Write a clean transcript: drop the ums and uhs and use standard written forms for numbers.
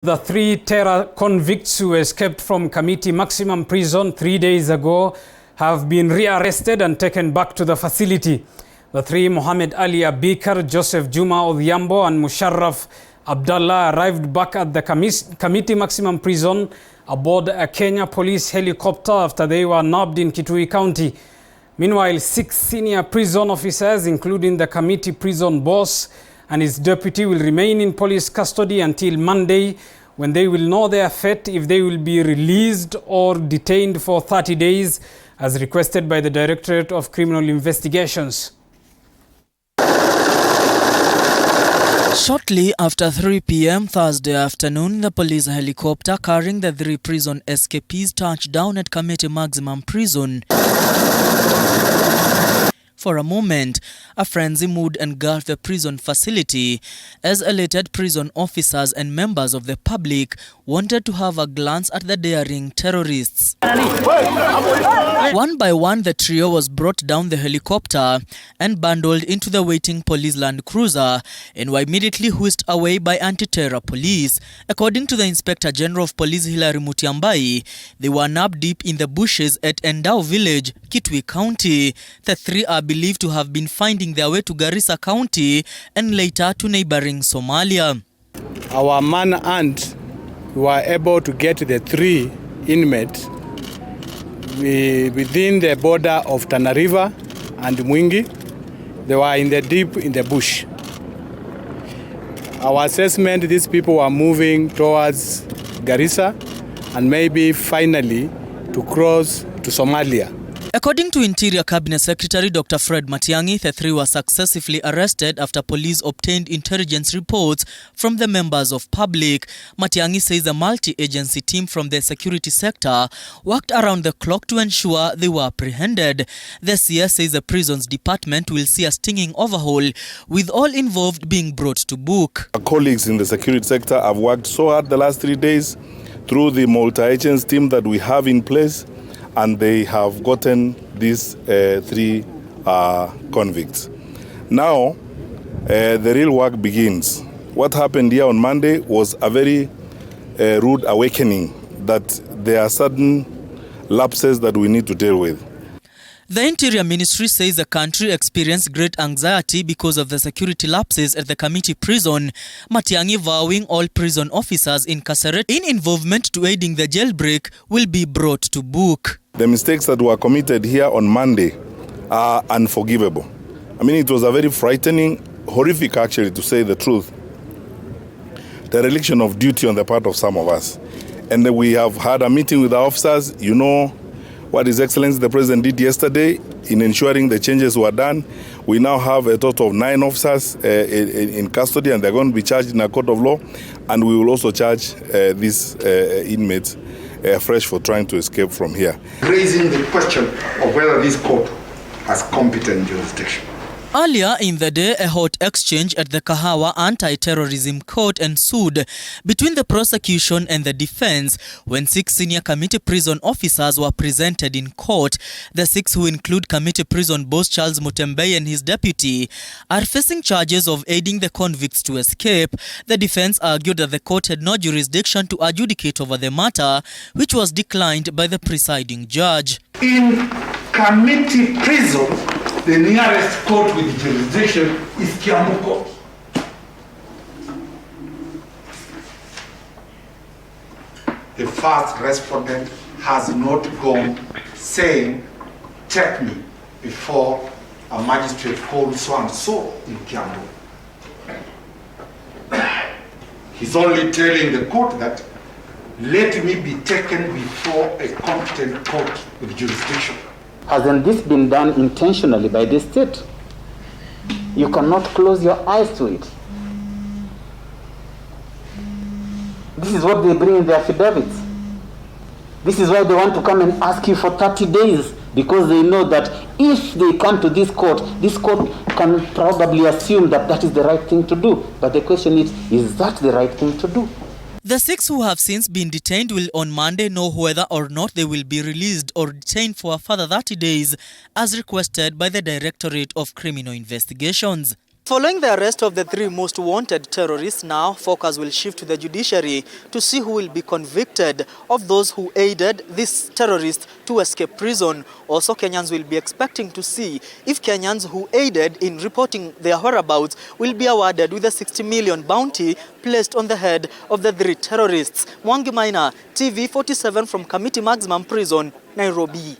The three terror convicts who escaped from Kamiti Maximum Prison 3 days ago have been rearrested and taken back to the facility. The three, Mohammed Ali Abikar, Joseph Juma Odhiambo and Musharraf Abdallah, arrived back at the Kamiti Maximum Prison aboard a Kenya police helicopter after they were nabbed in Kitui County. Meanwhile, 6 senior prison officers, including the Kamiti Prison boss and his deputy, will remain in police custody until Monday, when they will know their fate, if they will be released or detained for 30 days, as requested by the Directorate of Criminal Investigations. Shortly after 3 p.m. Thursday afternoon, the police helicopter carrying the 3 prison escapees touched down at Kamiti Maximum Prison. For a moment, a frenzy mood engulfed the prison facility as elated prison officers and members of the public wanted to have a glance at the daring terrorists. One by one, the trio was brought down the helicopter and bundled into the waiting police Land Cruiser and were immediately whisked away by anti-terror police. According to the Inspector General of Police Hilary Mutiambai, they were nabbed deep in the bushes at Endau Village, Kitui County. The three are believed to have been finding their way to Garissa County and later to neighboring Somalia. Our manhunt, we were able to get the 3 inmates within the border of Tana River and Mwingi. They were deep in the bush. Our assessment, these people were moving towards Garissa and maybe finally to cross to Somalia. According to Interior Cabinet Secretary Dr. Fred Matiang'i, the 3 were successfully arrested after police obtained intelligence reports from the members of public. Matiang'i says a multi-agency team from the security sector worked around the clock to ensure they were apprehended. The CS says the prisons department will see a stinging overhaul, with all involved being brought to book. Our colleagues in the security sector have worked so hard the last 3 days through the multi-agency team that we have in place, and they have gotten these 3 convicts. Now, the real work begins. What happened here on Monday was a very rude awakening that there are sudden lapses that we need to deal with. The Interior Ministry says the country experienced great anxiety because of the security lapses at the Kamiti Prison. Matiang'i vowing all prison officers incarcerated in involvement to aiding the jailbreak will be brought to book. The mistakes that were committed here on Monday are unforgivable. I mean, it was a very frightening, horrific actually, to say the truth, dereliction of duty on the part of some of us. And we have had a meeting with the officers. You know what His Excellency the President did yesterday in ensuring the changes were done. We now have a total of 9 officers in custody, and they're going to be charged in a court of law. And we will also charge these inmates fresh for trying to escape from here. Raising the question of whether this court has competent jurisdiction. Earlier in the day, a hot exchange at the Kahawa Anti-Terrorism Court ensued between the prosecution and the defense when 6 senior Kamiti Prison officers were presented in court. The 6, who include Kamiti Prison boss Charles Mutembei and his deputy, are facing charges of aiding the convicts to escape. The defense argued that the court had no jurisdiction to adjudicate over the matter, which was declined by the presiding judge. In Kamiti Prison, the nearest court with jurisdiction is Kiambu Court. The first respondent has not gone saying, take me before a magistrate called so and so in Kiambu. He's only telling the court that, let me be taken before a competent court with jurisdiction. Hasn't this been done intentionally by the state? You cannot close your eyes to it. This is what they bring in their affidavits. This is why they want to come and ask you for 30 days, because they know that if they come to this court can probably assume that that is the right thing to do. But the question is that the right thing to do? The 6 who have since been detained will on Monday know whether or not they will be released or detained for a further 30 days, as requested by the Directorate of Criminal Investigations. Following the arrest of the 3 most wanted terrorists, now focus will shift to the judiciary to see who will be convicted of those who aided these terrorists to escape prison. Also, Kenyans will be expecting to see if Kenyans who aided in reporting their whereabouts will be awarded with a 60 million bounty placed on the head of the 3 terrorists. Mwangi Maina, TV 47 from Kamiti Maximum Prison, Nairobi.